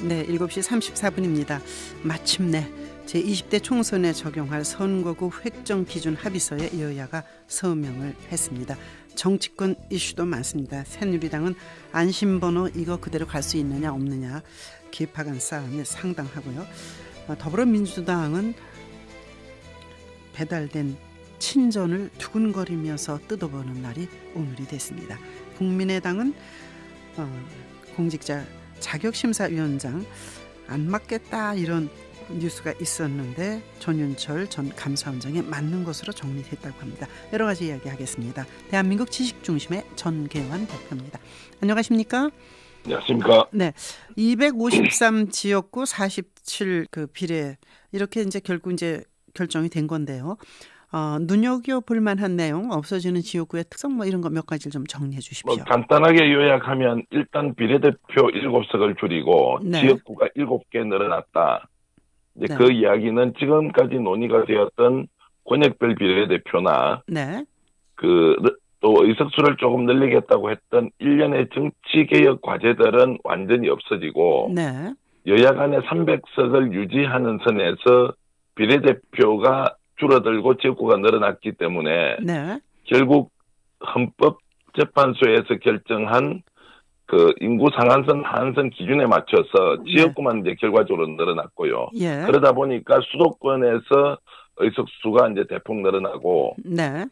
네, 7시 34분입니다. 마침내 제20대 총선에 적용할 선거구 획정 기준 합의서에 여야가 서명을 했습니다. 정치권 이슈도 많습니다. 새누리당은 안심번호 이거 그대로 갈 수 있느냐 없느냐 개파간 싸움이 상당하고요. 더불어민주당은 배달된 친전을 두근거리면서 뜯어보는 날이 오늘이 됐습니다. 국민의당은 공직자 자격심사위원장 안 맞겠다 이런 뉴스가 있었는데 전윤철 전 감사원장이 맞는 것으로 정리됐다고 합니다. 여러 가지 이야기하겠습니다. 대한민국 지식중심의 전계환 대표입니다. 안녕하십니까? 안녕하십니까? 네, 253 지역구 47 그 비례 이렇게 이제 결국 이제 결정이 된 건데요. 눈여겨볼 만한 내용, 없어지는 지역구의 특성 뭐 이런 거 몇 가지를 좀 정리해 주십시오. 간단하게 요약하면 일단 비례대표 7석을 줄이고 네. 지역구가 7개 늘어났다. 이제 네. 그 이야기는 지금까지 논의가 되었던 권역별 비례대표나 네. 또 의석수를 조금 늘리겠다고 했던 일련의 정치개혁 과제들은 완전히 없어지고 네. 여야 간의 300석을 유지하는 선에서 비례대표가 줄어들고 지역구가 늘어났기 때문에 네. 결국 헌법재판소에서 결정한 그 인구 상한선 하한선 기준에 맞춰서 지역구만 이제 결과적으로 늘어났고요. 예. 그러다 보니까 수도권에서 의석수가 이제 대폭 늘어나고 네.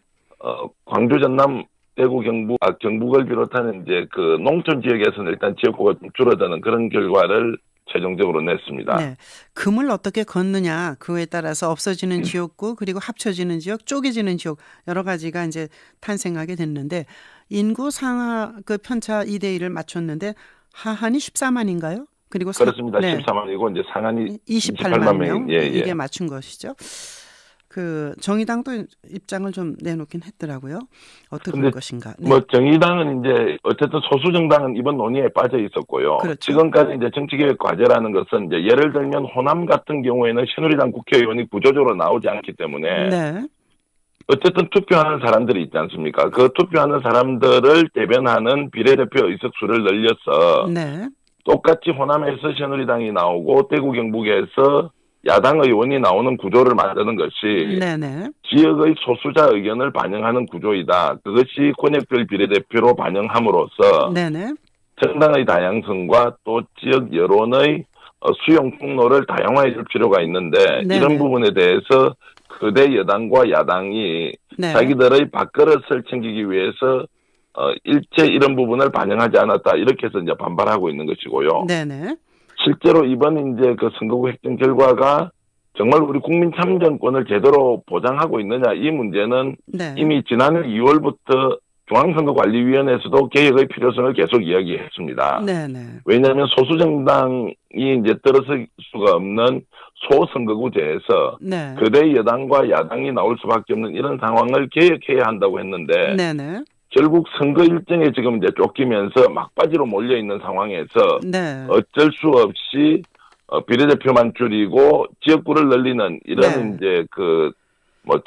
광주, 전남, 대구, 경북을 비롯한 이제 그 농촌 지역에서는 일단 지역구가 좀 줄어드는 그런 결과를 최종적으로 냈습니다. 네. 금을 어떻게 걷느냐 그에 따라서 없어지는 지역구 그리고 합쳐지는 지역, 쪼개지는 지역 여러 가지가 이제 탄생하게 됐는데 인구 상하 그 편차 2대1을 맞췄는데 하한이 14만인가요? 그리고 그렇습니다. 네. 14만이고 이제 상한이 28만 명 예. 이게 맞춘 것이죠. 그 정의당도 입장을 좀 내놓긴 했더라고요. 어떻게 볼 것인가. 네. 정의당은 이제 어쨌든 소수 정당은 이번 논의에 빠져 있었고요. 그렇죠. 지금까지 이제 정치개혁 과제라는 것은 이제 예를 들면 호남 같은 경우에는 새누리당 국회의원이 구조적으로 나오지 않기 때문에 네. 어쨌든 투표하는 사람들이 있지 않습니까? 그 투표하는 사람들을 대변하는 비례대표 의석수를 늘려서 네. 똑같이 호남에서 새누리당이 나오고 대구 경북에서 야당 의원이 나오는 구조를 만드는 것이 네네. 지역의 소수자 의견을 반영하는 구조이다. 그것이 권역별 비례대표로 반영함으로써 네네. 정당의 다양성과 또 지역 여론의 수용 통로를 다양화해 줄 필요가 있는데 네네. 이런 부분에 대해서 거대 여당과 야당이 네. 자기들의 밥그릇을 챙기기 위해서 일체 이런 부분을 반영하지 않았다. 이렇게 해서 이제 반발하고 있는 것이고요. 네네. 실제로 이번 이제 그 선거구 획정 결과가 정말 우리 국민 참정권을 제대로 보장하고 있느냐 이 문제는 네. 이미 지난해 2월부터 중앙선거관리위원회에서도 개혁의 필요성을 계속 이야기했습니다. 네네. 왜냐하면 소수 정당이 이제 들어설 수가 없는 소선거구제에서 네. 거대 여당과 야당이 나올 수밖에 없는 이런 상황을 개혁해야 한다고 했는데 네네. 결국 선거 일정에 지금 이제 쫓기면서 막바지로 몰려 있는 상황에서 네. 어쩔 수 없이 비례대표만 줄이고 지역구를 늘리는 이런 네. 이제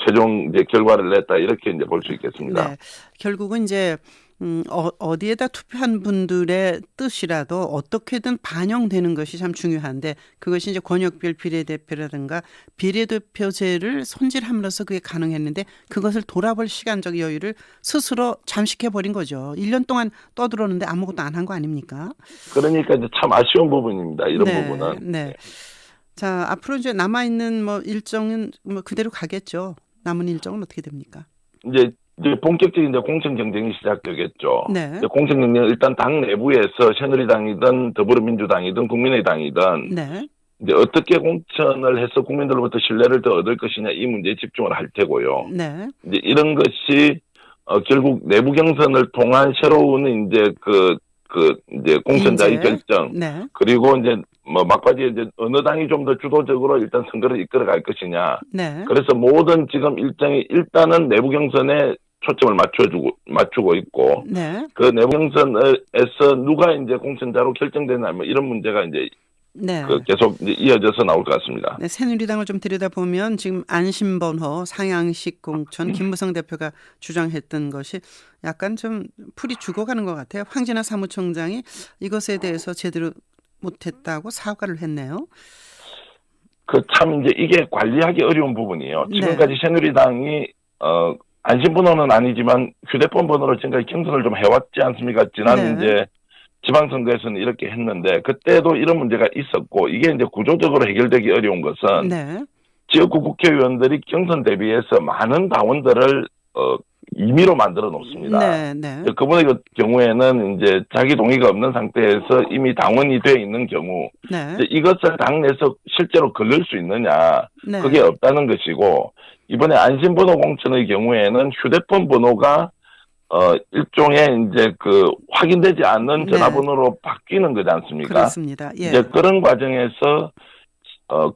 최종 이제 결과를 냈다 이렇게 이제 볼 수 있겠습니다. 네. 결국은 이제 어디에다 투표한 분들의 뜻이라도 어떻게든 반영되는 것이 참 중요한데 그것이 이제 권역별 비례대표라든가 비례대표제를 손질함으로써 그게 가능했는데 그것을 돌아볼 시간적 여유를 스스로 잠식해버린 거죠. 1년 동안 떠들었는데 아무것도 안 한 거 아닙니까? 그러니까 이제 참 아쉬운 부분입니다. 이런 네, 부분은. 네. 자, 앞으로 이제 남아있는 일정은 그대로 가겠죠. 남은 일정은 어떻게 됩니까? 이제 본격적인 이제 공천 경쟁이 시작되겠죠. 네. 이제 공천 경쟁은 일단 당 내부에서 새누리당이든 더불어민주당이든 국민의당이든 네. 이제 어떻게 공천을 해서 국민들로부터 신뢰를 더 얻을 것이냐 이 문제에 집중을 할 테고요. 네. 이제 이런 것이 결국 내부 경선을 통한 새로운 이제 이제 공천자의 인재. 결정 네. 그리고 이제 막바지에 이제 어느 당이 좀 더 주도적으로 일단 선거를 이끌어갈 것이냐. 네. 그래서 모든 지금 일정이 일단은 내부 경선에 초점을 맞추고 있고 네. 그 내부 경선에서 누가 이제 공천자로 결정되나 이런 문제가 이제 네. 계속 이제 이어져서 나올 것 같습니다. 네, 새누리당을 좀 들여다보면 지금 안심번호 상향식 공천 김무성 대표가 주장했던 것이 약간 좀 풀이 죽어가는 것 같아요. 황진화 사무총장이 이것에 대해서 제대로 못했다고 사과를 했네요. 그 참 이제 이게 관리하기 어려운 부분이에요. 네. 지금까지 새누리당이 안심번호는 아니지만 휴대폰 번호로 지금까지 경선을 좀 해왔지 않습니까? 지난 네. 이제 지방선거에서는 이렇게 했는데 그때도 이런 문제가 있었고 이게 이제 구조적으로 해결되기 어려운 것은 네. 지역구 국회의원들이 경선 대비해서 많은 당원들을 임의로 만들어 놓습니다. 네. 네. 그분의 경우에는 이제 자기 동의가 없는 상태에서 이미 당원이 돼 있는 경우 네. 이것을 당내에서 실제로 걸릴 수 있느냐 네. 그게 없다는 것이고 이번에 안심번호 공천의 경우에는 휴대폰 번호가 일종의 이제 그 확인되지 않는 네. 전화번호로 바뀌는 거지 않습니까? 그렇습니다. 예. 이제 그런 과정에서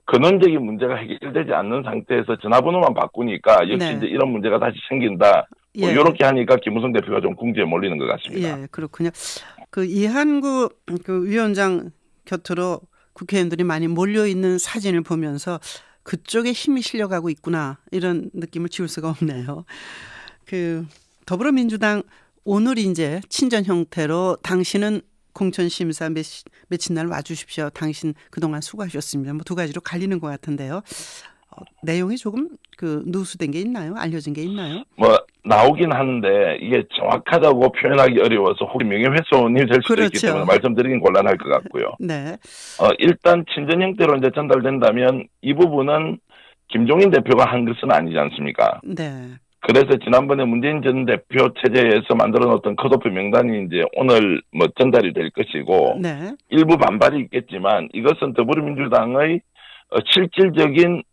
근원적인 문제가 해결되지 않는 상태에서 전화번호만 바꾸니까 역시 네. 이제 이런 문제가 다시 생긴다. 예. 이렇게 하니까 김무성 대표가 좀 궁지에 몰리는 것 같습니다. 예, 그렇군요. 그 이한구 그 위원장 곁으로 국회의원들이 많이 몰려 있는 사진을 보면서 그쪽에 힘이 실려가고 있구나 이런 느낌을 지울 수가 없네요. 그 더불어민주당 오늘 이제 친전 형태로 당신은 공천심사 며칠 날 와주십시오. 당신 그동안 수고하셨습니다. 뭐 두 가지로 갈리는 것 같은데요. 내용이 조금 그 누수된 게 있나요? 알려진 게 있나요? 뭐 나오긴 하는데 이게 정확하다고 표현하기 어려워서 혹시 명예훼손이 될 수도 그렇죠. 있기 때문에 말씀드리긴 곤란할 것 같고요. 네. 일단 친전 형태로 이제 전달된다면 이 부분은 김종인 대표가 한 것은 아니지 않습니까? 네. 그래서 지난번에 문재인 전 대표 체제에서 만들어 놓았던 컷오프 명단이 이제 오늘 뭐 전달이 될 것이고 네. 일부 반발이 있겠지만 이것은 더불어민주당의 실질적인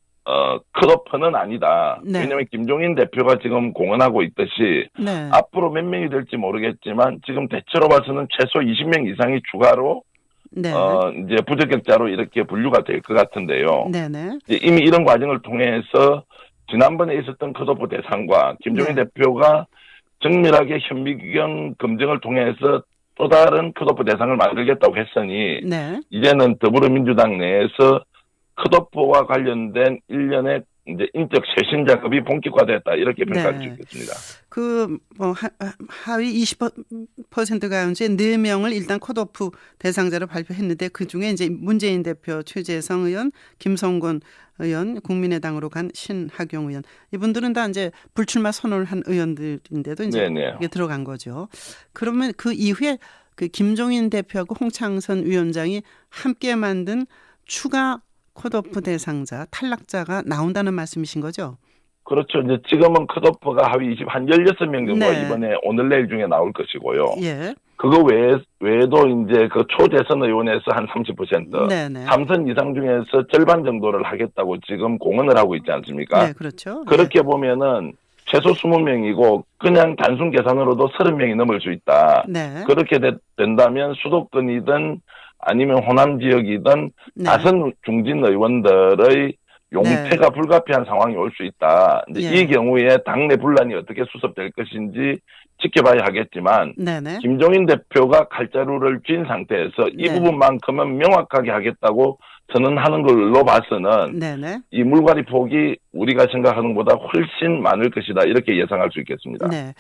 컷오프는 아니다. 네. 왜냐하면 김종인 대표가 지금 공언하고 있듯이 네. 앞으로 몇 명이 될지 모르겠지만 지금 대체로 봐서는 최소 20명 이상이 추가로 네. 이제 부적격자로 이렇게 분류가 될 것 같은데요. 네네. 이미 이런 과정을 통해서 지난번에 있었던 컷오프 대상과 김종인 네. 대표가 정밀하게 현미경 검증을 통해서 또 다른 컷오프 대상을 만들겠다고 했으니 네. 이제는 더불어민주당 내에서 컷오프와 관련된 일련의 이제 인적 쇄신 작업이 본격화됐다 이렇게 평가할 수 있겠습니다. 그 뭐 하위 20% 가운데 4명을 일단 컷오프 대상자로 발표했는데 그 중에 이제 문재인 대표, 최재성 의원, 김성곤 의원, 국민의당으로 간 신하경 의원 이분들은 다 이제 불출마 선언을 한 의원들인데도 이제 네네. 이게 들어간 거죠. 그러면 그 이후에 그 김종인 대표하고 홍창선 위원장이 함께 만든 추가 컷오프 대상자, 탈락자가 나온다는 말씀이신 거죠? 그렇죠. 이제 지금은 컷오프가 하위 20, 한 16명 정도가 네. 이번에 오늘 내일 중에 나올 것이고요. 예. 그거 외에도 이제 그 초대선 의원에서 한 30%, 네네. 3선 이상 중에서 절반 정도를 하겠다고 지금 공언을 하고 있지 않습니까? 네, 그렇죠. 그렇게 보면은 최소 20명이고 그냥 단순 계산으로도 30명이 넘을 수 있다. 네. 그렇게 된다면 수도권이든 아니면 호남 지역이든 네. 다선 중진 의원들의 용퇴가 불가피한 상황이 올 수 있다. 이제 예. 이 경우에 당내 분란이 어떻게 수습될 것인지 지켜봐야 하겠지만 네네. 김종인 대표가 칼자루를 쥔 상태에서 이 네. 부분만큼은 명확하게 하겠다고 선언하는 걸로 봐서는 네네. 이 물갈이 폭이 우리가 생각하는 것보다 훨씬 많을 것이다. 이렇게 예상할 수 있겠습니다. 네.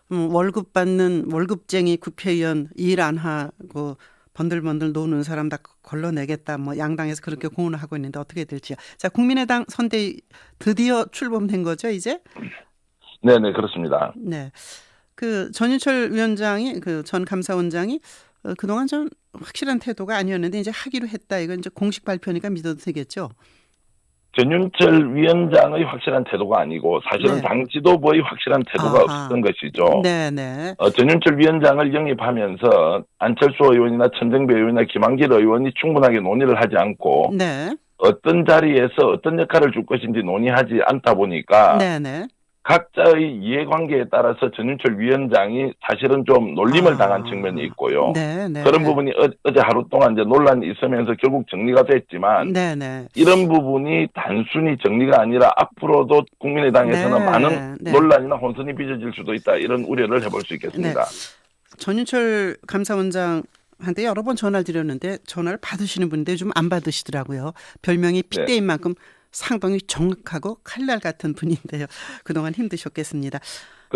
월급 받는 월급쟁이 국회의원 일 안 하고 번들번들 노는 사람 다 걸러내겠다. 뭐 양당에서 그렇게 공언을 하고 있는데 어떻게 될지요. 자, 국민의당 선대위 드디어 출범된 거죠, 이제? 네네, 그렇습니다. 네. 그 전인철 위원장이 그 전 감사원장이 그동안 좀 확실한 태도가 아니었는데 이제 하기로 했다. 이건 이제 공식 발표니까 믿어도 되겠죠. 전윤철 위원장의 확실한 태도가 아니고 사실은 네. 당 지도부의 확실한 태도가 아하. 없었던 것이죠. 네네. 전윤철 위원장을 영입하면서 안철수 의원이나 천정배 의원이나 김한길 의원이 충분하게 논의를 하지 않고 네. 어떤 자리에서 어떤 역할을 줄 것인지 논의하지 않다 보니까 네네. 각자의 이해관계에 따라서 전윤철 위원장이 사실은 좀 놀림을 당한 측면이 있고요. 네네. 그런 부분이 어제 하루 동안 이제 논란이 있으면서 결국 정리가 됐지만 네네. 이런 부분이 단순히 정리가 아니라 앞으로도 국민의당에서는 네. 많은 네. 논란이나 혼선이 빚어질 수도 있다. 이런 우려를 해볼 수 있겠습니다. 전윤철 감사원장한테 여러 번 전화를 드렸는데 전화를 받으시는 분인데 좀 안 받으시더라고요. 별명이 핏대인 만큼 상당히 정확하고 칼날 같은 분인데요. 그동안 힘드셨겠습니다.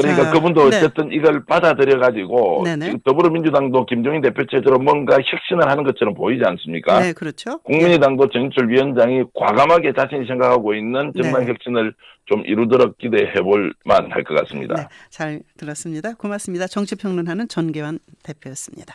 그러니까 자, 그분도 네. 어쨌든 이걸 받아들여 가지고 네네. 지금 더불어민주당도 김종인 대표 체제로 뭔가 혁신을 하는 것처럼 보이지 않습니까? 네, 그렇죠. 국민의당도 정인철 위원장이 과감하게 자신이 생각하고 있는 정말 네. 혁신을 좀 이루도록 기대해 볼 만할 것 같습니다. 네, 잘 들었습니다. 고맙습니다. 정치평론하는 전계환 대표였습니다.